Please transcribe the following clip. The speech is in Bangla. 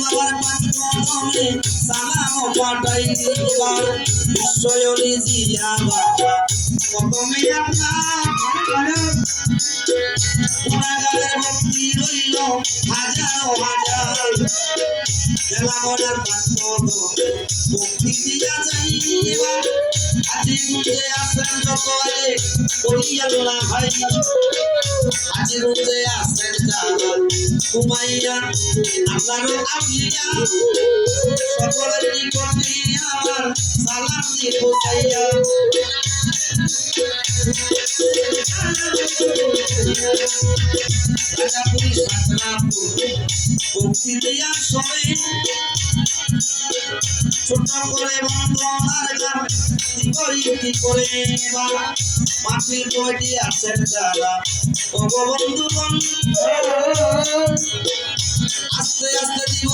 বাবার পাঠ্যক্রমে সালাম পাঠাই এবার বিশ্বজনী জিয়া বাবা প্রথমে আপনার ভক্তি রইল হাজারো হাজার মনের পাঠ্যক্রমে ভক্তি দিয়া যাই এবার আজি গুজে আসেন যত আগে করিয়া না ভাই আজি গুজে আসেন যারা ঘুমাইয়া আপনারও আউলিয়া সকলের নিকটে আমার সালাম দিয়ে পৌঁছাইয়া রাজাপুরি সাতরাপুর ভক্তি দিয়া সবে ছোট করে বন্ধনার গান দিবইতি করে এবার মাটির বইটি আছেন যারা বঙ্গবন্ধুগণ আস্তে আস্তে দিব